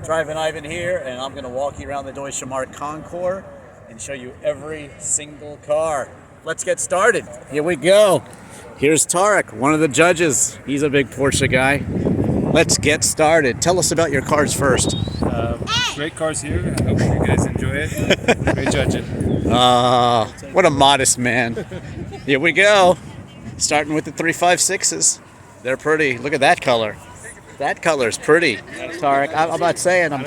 Drivin Ivan here, and I'm going to walk you around the Deutsche Marque Concours and show you every single car. Let's get started. Here we go. Here's Tarek, one of the judges. He's a big Porsche guy. Let's get started. Tell us about your cars first. Great cars here. I hope you guys enjoy it. Great judging. What a modest man. Here we go. Starting with the 356s. They're pretty. Look at that color. That color's pretty. Tarek, I'm not saying I'm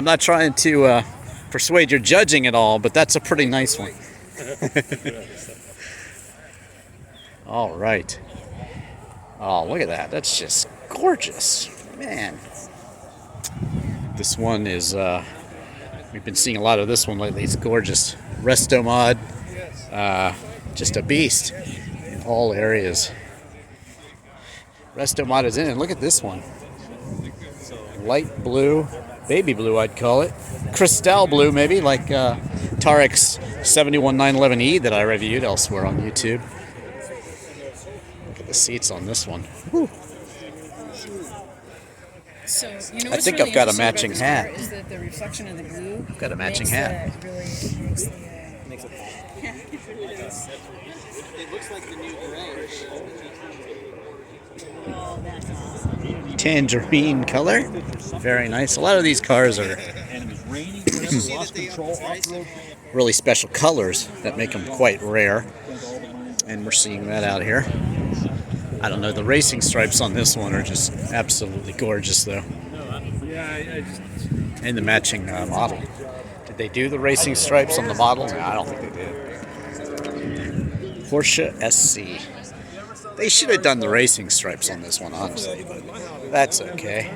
not trying to persuade your judging at all, but that's a pretty nice one. All right. Oh, look at that. That's just gorgeous. Man. This one is, we've been seeing a lot of this one lately. It's gorgeous. Resto mod. Just a beast in all areas. Resto mod is in it. Look at this one. Light blue. Baby blue, I'd call it. Chrystal blue, maybe, like Tarek's 71911E that I reviewed elsewhere on YouTube. Look at the seats on this one. Whew. So, you know I think I've got a matching hat. Is that the reflection of the blue? I've got a matching hat. Makes it It looks like the new gray. Tangerine color. Very nice. A lot of these cars are really special colors that make them quite rare. And we're seeing that out here. I don't know, the racing stripes on this one are just absolutely gorgeous though. And the matching model. Did they do the racing stripes on the model? No, I don't think they did. Porsche SC. They should have done the racing stripes on this one, honestly, but that's okay.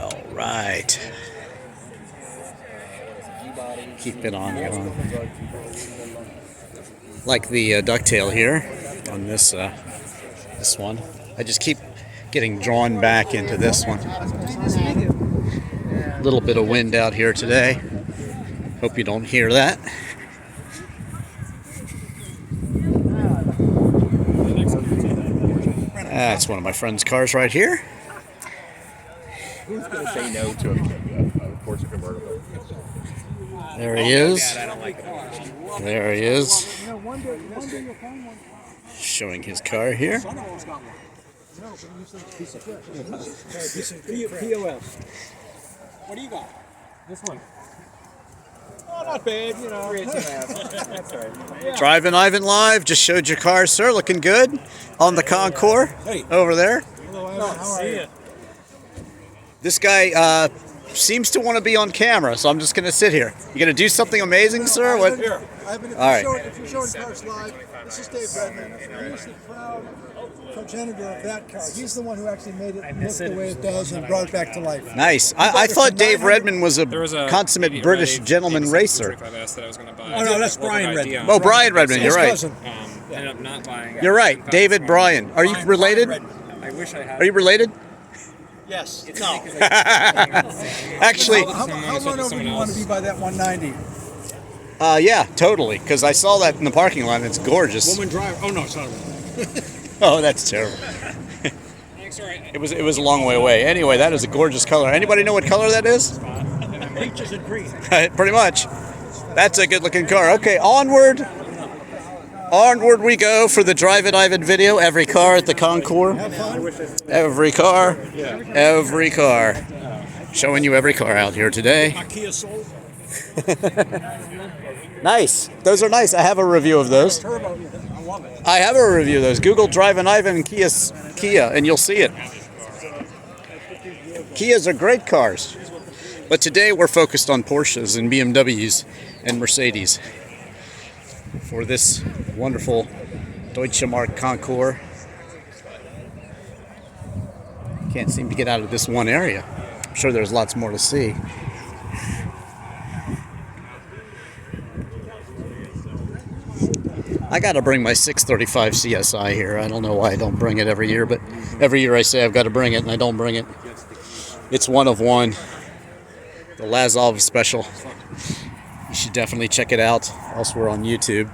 All right. Keep it on going. Like the ducktail here on this this one. I just keep getting drawn back into this one. A little bit of wind out here today. Hope you don't hear that. That's one of my friend's cars right here. Who's going to say no to a Porsche convertible? There he is. There he is. Showing his car here. POS. What do you got? This one. Oh, not bad, you know. That's all right. Drivin Ivan live. Just showed your car, sir. Looking good on the Concours over there. Hello, Ivan. How are you? This guy seems to want to be on camera, so I'm just going to sit here. You going to do something amazing, sir? What? Here. Ivan, if All right. if you're showing cars live, this is Dave Redmond. He's the proud progenitor of that car. He's the one who actually made it look the way it does and brought it back to life. Nice. I thought Dave Redmond was a consummate British gentleman racer. Oh, no, that's Brian Redmond. Oh, Brian Redmond, you're right. Ended up not buying it. You're right. David Bryan. Are you related? I wish I had. Are you related? Yes. No. Actually, How run over do you want to be by that 190? yeah, totally. Because I saw that in the parking lot, and it's gorgeous. Woman driver. Oh, no, it's not. Oh, that's terrible. It was a long way away. Anyway, that is a gorgeous color. Anybody know what color that is? Peaches and green. Pretty much. That's a good-looking car. Okay, onward. Onward we go for the Drivin Ivan video. Every car at the Concours. Every car. Every car. Showing you every car out here today. Kia Soul. Nice. Those are nice. I have a review of those. Turbo. I love it. I have a review of those. Google Drivin Ivan Kia, and you'll see it. Kias are great cars. But today we're focused on Porsches and BMWs and Mercedes for this wonderful Deutsche Marque Concours. Can't seem to get out of this one area. I'm sure there's lots more to see. I got to bring my 635 CSI here. I don't know why I don't bring it every year, but every year I say I've got to bring it and I don't bring it. It's one of one. The Lazov special. You should definitely check it out elsewhere on YouTube.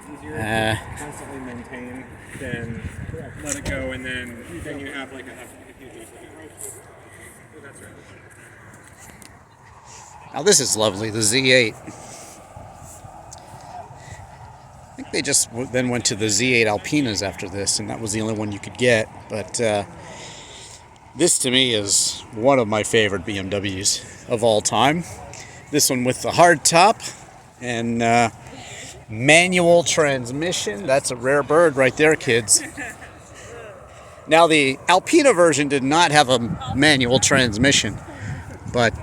it's easier to constantly maintain than let it go, and then you have like a huge. That's right. Now this is lovely, the Z8. I think they just then went to the Z8 Alpinas after this, and that was the only one you could get. But this to me is one of my favorite BMWs of all time. This one with the hard top and manual transmission. That's a rare bird right there, kids. Now the Alpina version did not have a manual transmission, but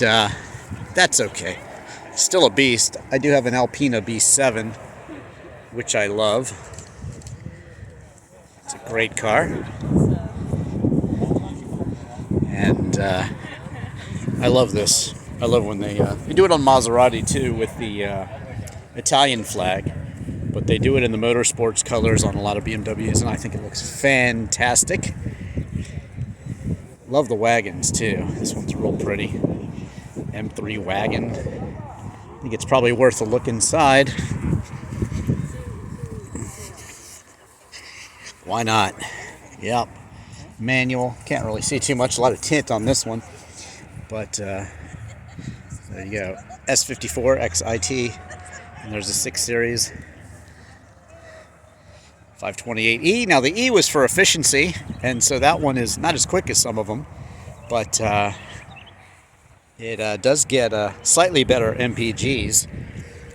that's okay. Still a beast. I do have an Alpina B7, which I love. It's a great car. And I love this. I love when they do it on Maserati too with the Italian flag, but they do it in the motorsports colors on a lot of BMWs, and I think it looks fantastic. Love the wagons too. This one's real pretty. M3 wagon. I think it's probably worth a look inside. Why not? Yep. Manual. Can't really see too much. A lot of tint on this one. But there you go. S54 XIT. And there's a 6 Series. 528E. Now the E was for efficiency. And so that one is not as quick as some of them. But it does get slightly better MPGs,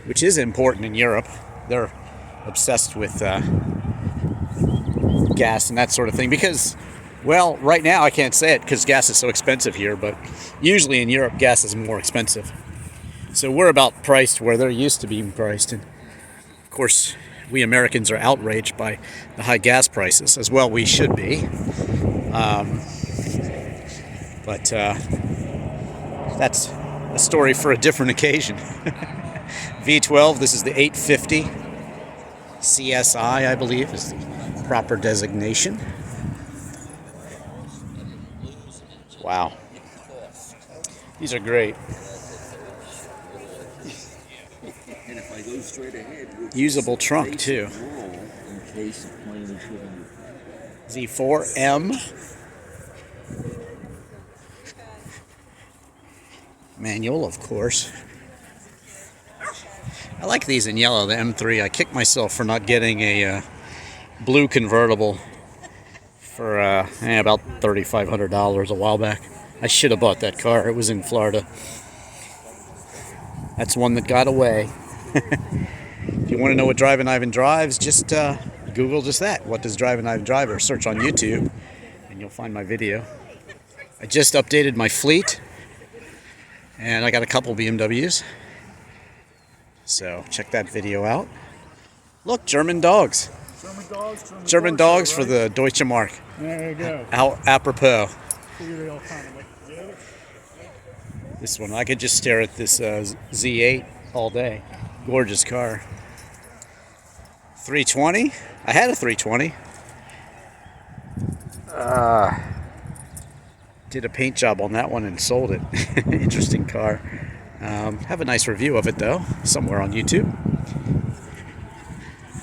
which is important in Europe. They're obsessed with gas and that sort of thing because, well, right now I can't say it because gas is so expensive here, but usually in Europe gas is more expensive. So we're about priced where they're used to being priced, and of course we Americans are outraged by the high gas prices, as well we should be. But that's a story for a different occasion. V12, this is the 850 CSI, I believe, is the proper designation. Wow. These are great. Usable trunk, too. Z4M. Manual, of course. I like these in yellow, the M3. I kick myself for not getting a blue convertible for about $3,500 a while back. I should have bought that car. It was in Florida. That's one that got away. If you want to know what Drivin Ivan drives, just Google just that. What does Drivin Ivan drive? Or search on YouTube, and you'll find my video. I just updated my fleet, and I got a couple BMWs. So check that video out. Look, German dogs. German dogs for the Deutsche Marque. There you go. Apropos. This one, I could just stare at this Z8 all day. Gorgeous car. 320. I had a 320. Did a paint job on that one and sold it. Interesting car. Have a nice review of it though, somewhere on YouTube.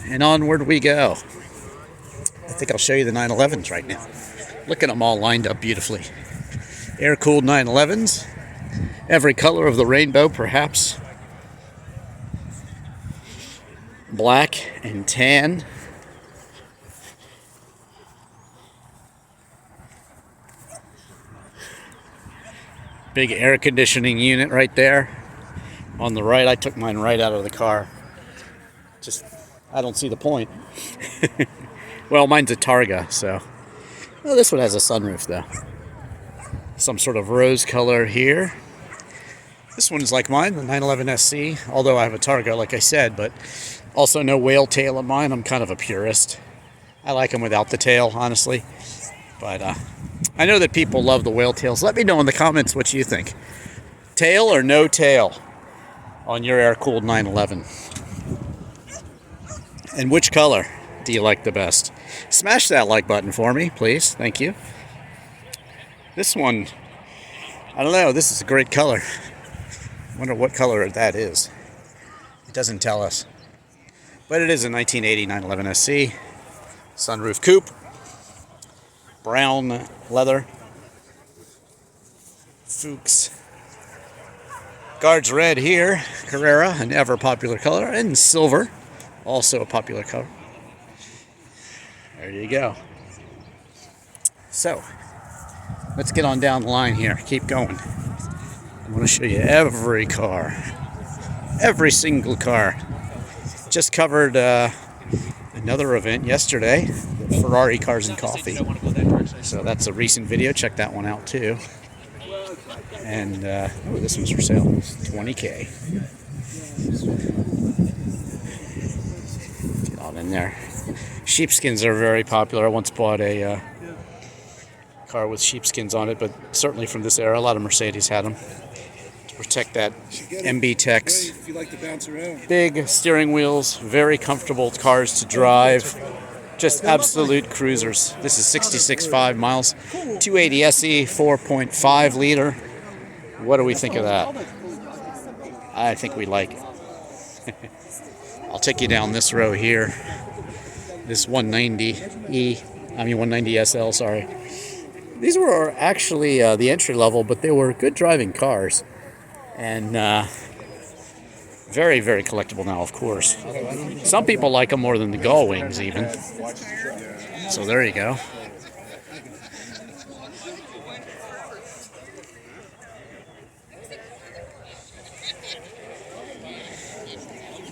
And onward we go. I think I'll show you the 911s right now. Look at them all lined up beautifully. Air-cooled 911s. Every color of the rainbow, perhaps. Black and tan. Big air conditioning unit right there. On the right, I took mine right out of the car. Just, I don't see the point. Well, mine's a Targa, so. Well, this one has a sunroof, though. Some sort of rose color here. This one's like mine, the 911 SC, although I have a Targa, like I said, but also no whale tail on mine. I'm kind of a purist. I like them without the tail, honestly. But I know that people love the whale tails. Let me know in the comments what you think. Tail or no tail on your air-cooled 911? And which color do you like the best? Smash that like button for me, please. Thank you. This one, I don't know. This is a great color. Wonder what color that is. It doesn't tell us. But it is a 1980 911 SC. Sunroof coupe. Brown leather. Fuchs. Guards red here. Carrera, an ever popular color. And silver, also a popular color. There you go. So, let's get on down the line here. Keep going. I'm going to show you every car. Every single car. Just covered another event yesterday, Ferrari Cars and Coffee. So that's a recent video. Check that one out too. And oh, this one's for sale. $20K. Get on in there. Sheepskins are very popular. I once bought a car with sheepskins on it, but certainly from this era, a lot of Mercedes had them to protect that MB Tex. If you like to bounce around. Big steering wheels, very comfortable cars to drive. Just absolute cruisers. This is 66.5 miles, 280 SE, 4.5 liter. What do we think of that? I think we like it. I'll take you down this row here. This 190 SL, sorry. These were actually the entry level, but they were good driving cars. And very, very collectible now, of course. Some people like them more than the Gull Wings, even. So there you go.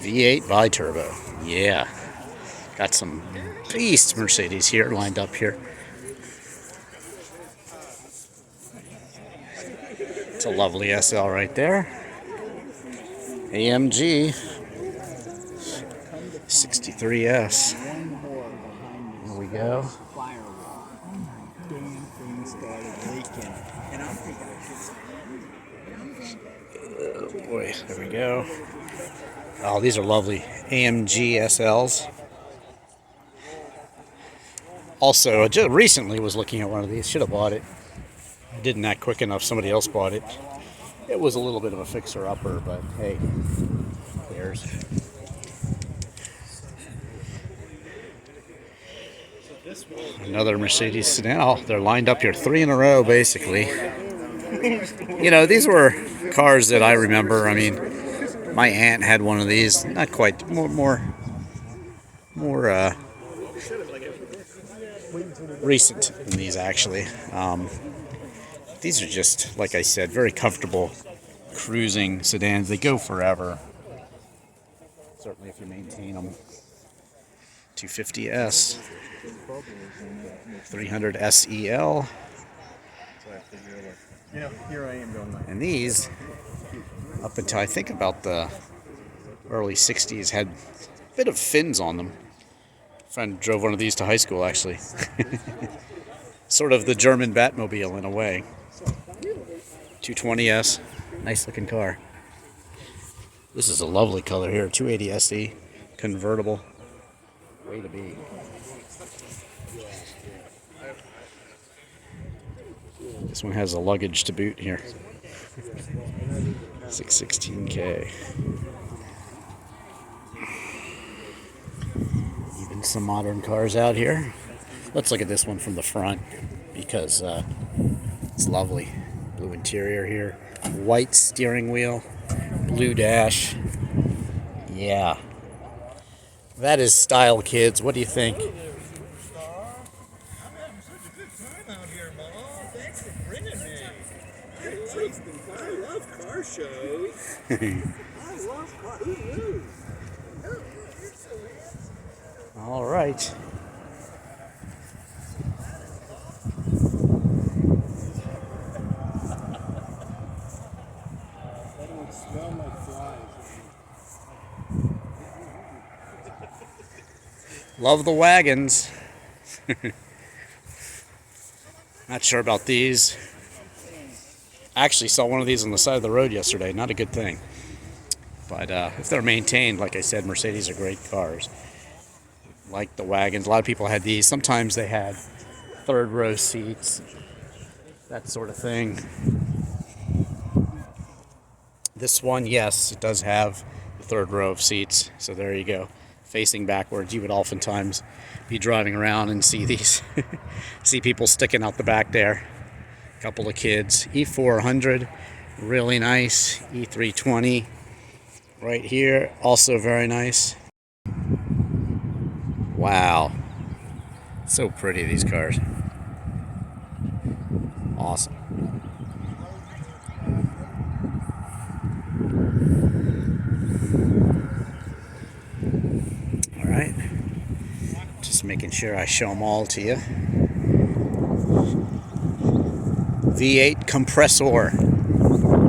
V8 bi-turbo. Yeah. Got some beast Mercedes here lined up here. It's a lovely SL right there. AMG 63S. Here we go. Oh boy, there we go. Oh, these are lovely AMG SLs. Also, I just recently was looking at one of these. Should have bought it. I didn't act quick enough. Somebody else bought it. It was a little bit of a fixer-upper, but hey, who cares? Another Mercedes sedan. Oh, they're lined up here, 3 in a row, basically. You know, these were cars that I remember. I mean, my aunt had one of these. Not quite. More recent than these, actually. These are just, like I said, very comfortable cruising sedans. They go forever. Certainly if you maintain them. 250S. 300 SEL. And these, up until I think about the early 60s, had a bit of fins on them. A friend drove one of these to high school, actually. Sort of the German Batmobile in a way. 220S, nice looking car. This is a lovely color here, 280 SE, convertible. Way to be. This one has a luggage to boot here. 616K. Even some modern cars out here. Let's look at this one from the front because it's lovely. Blue interior here, white steering wheel, blue dash. Yeah, that is style, kids. What do you think? I'm having such a good time out here, Mom. Thanks for bringing me. I love car shows. I love car. Who knew? All right. Love the wagons. Not sure about these. I actually saw one of these on the side of the road yesterday. Not a good thing. But if they're maintained, like I said, Mercedes are great cars. Like the wagons. A lot of people had these. Sometimes they had third row seats. That sort of thing. This one, yes, it does have the third row of seats. So there you go. facing backwards, you would oftentimes be driving around and see these, see people sticking out the back there. A couple of kids. E400, really nice. E320, right here, also very nice. Wow, so pretty, these cars. Awesome. All right, just making sure I show them all to you. V8 compressor.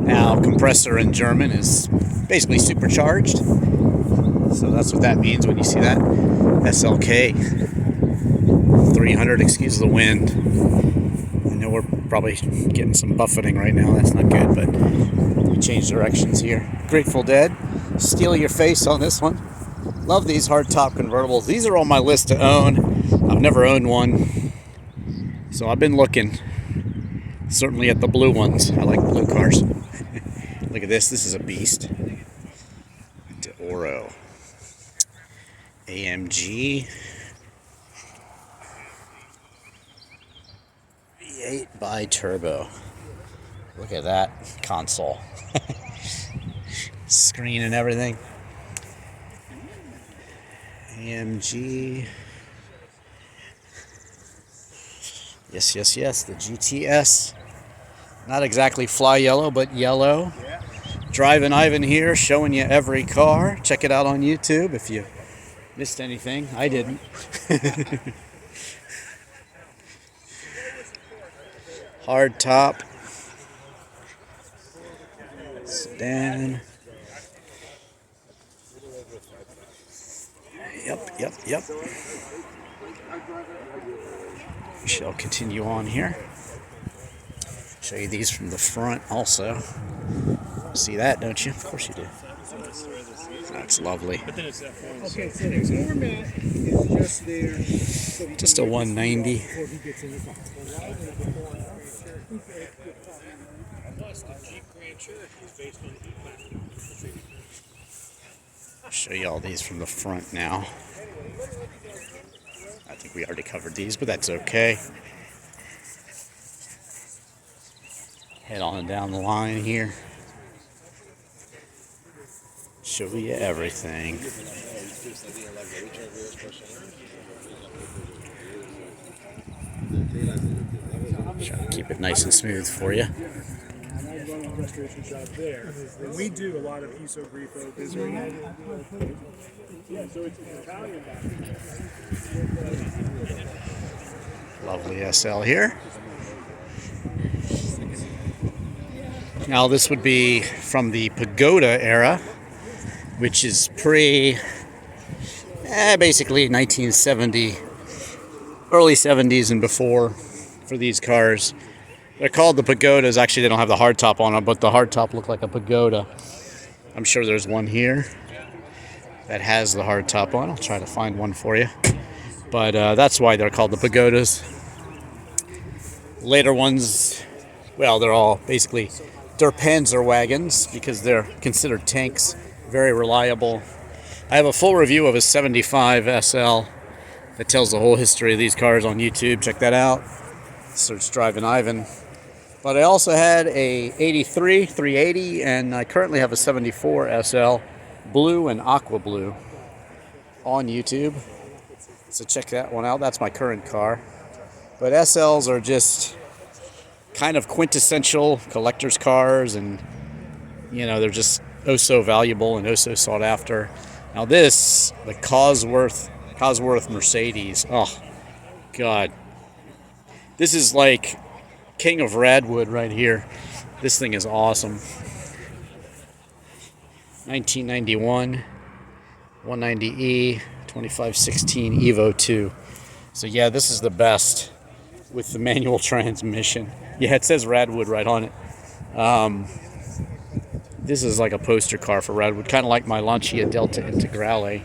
Now, compressor in German is basically supercharged. So that's what that means when you see that. SLK 300, excuse the wind. I know we're probably getting some buffeting right now. That's not good, but we changed directions here. Grateful Dead. Steal your face on this one. Love these hardtop convertibles. These are on my list to own. I've never owned one, so I've been looking. Certainly at the blue ones. I like blue cars. Look at this. This is a beast. De Oro. AMG. V8 bi-turbo. Look at that console. Screen and everything. AMG. Yes, yes, yes. The GTS. Not exactly fly yellow, but yellow. Drivin Ivan here, showing you every car. Check it out on YouTube if you missed anything. I didn't. Hardtop. Sedan. Yep. Shall continue on here. Show you these from the front also. See that, don't you? Of course you do. That's lovely. Okay, so the format is just there. So Just a 190. I'll show you all these from the front now. I think we already covered these, but that's okay. Head on down the line here. Show you everything. Try to keep it nice and smooth for you. Restoration shop there. And we do a lot of iso-grifo business. Yeah, so it's Italian back. Lovely SL here. Now this would be from the Pagoda era, which is basically 1970, early 70s and before for these cars. They're called the Pagodas. Actually, they don't have the hardtop on them, but the hardtop looked like a pagoda. I'm sure there's one here that has the hardtop on. I'll try to find one for you. But that's why they're called the Pagodas. Later ones, well, they're all basically Der Panzer wagons because they're considered tanks. Very reliable. I have a full review of a 75 SL that tells the whole history of these cars on YouTube. Check that out. Search Drivin Ivan. But I also had a 83 380, and I currently have a 74 SL, blue and aqua blue, on YouTube. So check that one out. That's my current car. But SLs are just kind of quintessential collector's cars, and you know, they're just oh so valuable and oh so sought after. Now this, the Cosworth Mercedes. Oh God, this is like King of Radwood right here. This thing is awesome. 1991 190E 2516 Evo 2. So yeah, this is the best with the manual transmission. Yeah, it says Radwood right on it. This is like a poster car for Radwood, kind of like my Lancia Delta Integrale.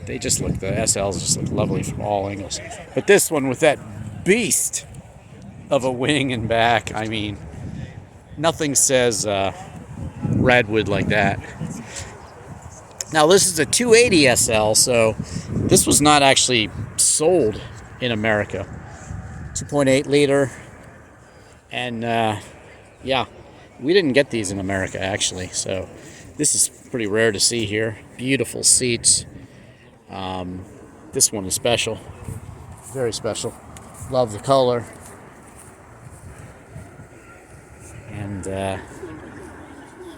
They just look, the SLs just look lovely from all angles. But this one with that beast of a wing and back, I mean, nothing says Radwood like that. Now this is a 280 SL, so this was not actually sold in America. 2.8 liter, and yeah, we didn't get these in America actually, so this is pretty rare to see here. Beautiful seats. This one is special, very special. Love the color, and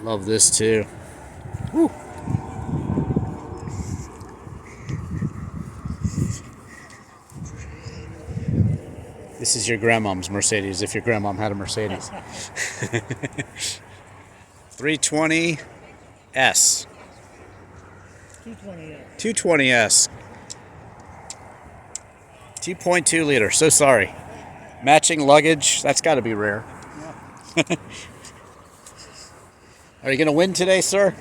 love this too. Woo. This is your grandmom's Mercedes, if your grandmom had a Mercedes. 320S. 220S. 2.2 liter. So sorry. Matching luggage. That's got to be rare. Are you going to win today, sir?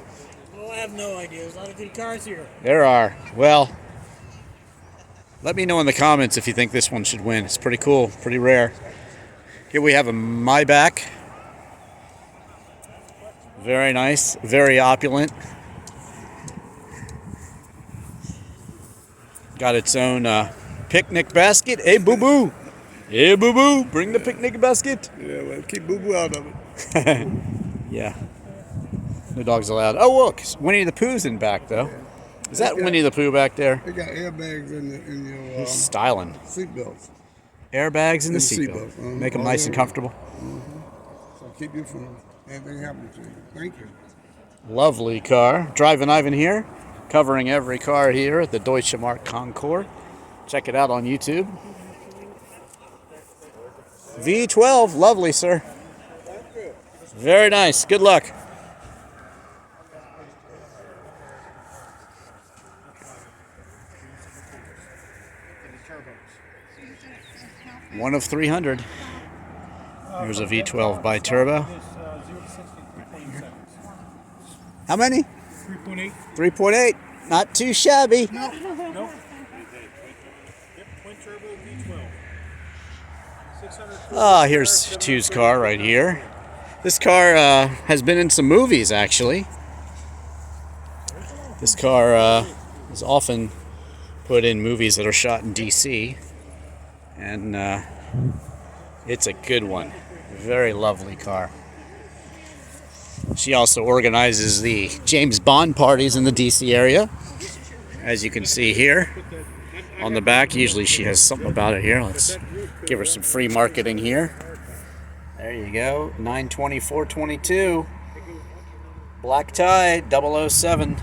Well, I have no idea. There's a lot of good cars here. There are. Well, let me know in the comments if you think this one should win. It's pretty cool, pretty rare. Here we have a Maybach. Very nice, very opulent. Got its own picnic basket. Hey, boo-boo. Hey, boo-boo. Bring the picnic basket. Yeah, well, keep boo-boo out of it. Yeah. No dogs allowed. Oh, look. Winnie the Pooh's in back, though. Is that Winnie the Pooh back there? They got airbags in your He's styling. seatbelts. Airbags in the In the seatbelt. seatbelt. Make them nice and comfortable. So keep you from anything happening to you. Thank you. Lovely car. Drivin Ivan here, covering every car here at the Deutsche Marque Concours. Check it out on YouTube. V12, lovely, sir. Very nice. Good luck. One of 300. There's a V12 bi turbo. How many? 3.8. 3.8. Not too shabby. Nope. Yep, twin turbo V12. 600. Ah, here's Tu's car right here. This car has been in some movies, actually. This car is often put in movies that are shot in DC. And it's a good one. Very lovely car. She also organizes the James Bond parties in the DC area. As you can see here on the back, usually she has something about it here. Let's give her some free marketing here. There you go, 92422. Black Tie 007.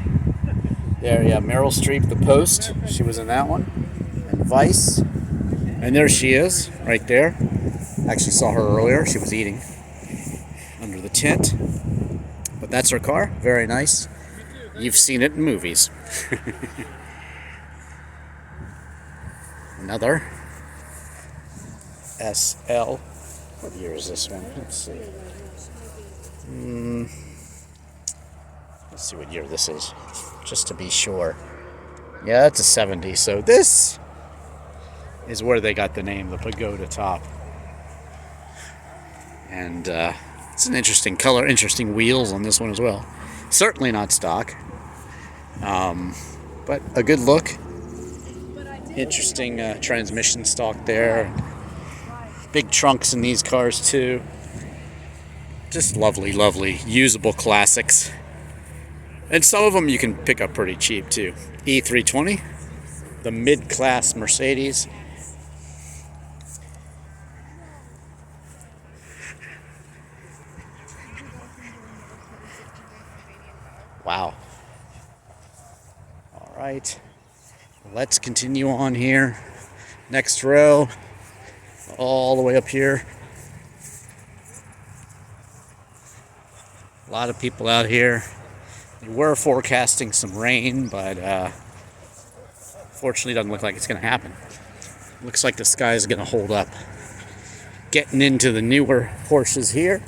There, yeah, Meryl Streep, The Post. She was in that one. And Vice. And there she is, right there. Actually saw her earlier. She was eating under the tent. But that's her car. Very nice. You've seen it in movies. Another SL. What year is this one? Let's see. Let's see what year this is, just to be sure. Yeah, it's a 70. So this is where they got the name, the pagoda top. And it's an interesting color, interesting wheels on this one as well. Certainly not stock, but a good look. Interesting transmission stock there. Big trunks in these cars too. Just lovely, lovely, usable classics. And some of them you can pick up pretty cheap too. E320, the mid-class Mercedes. Wow. All right. Let's continue on here. Next row, all the way up here. A lot of people out here. They were forecasting some rain, but fortunately doesn't look like it's going to happen. Looks like the sky is going to hold up. Getting into the newer Porsches here.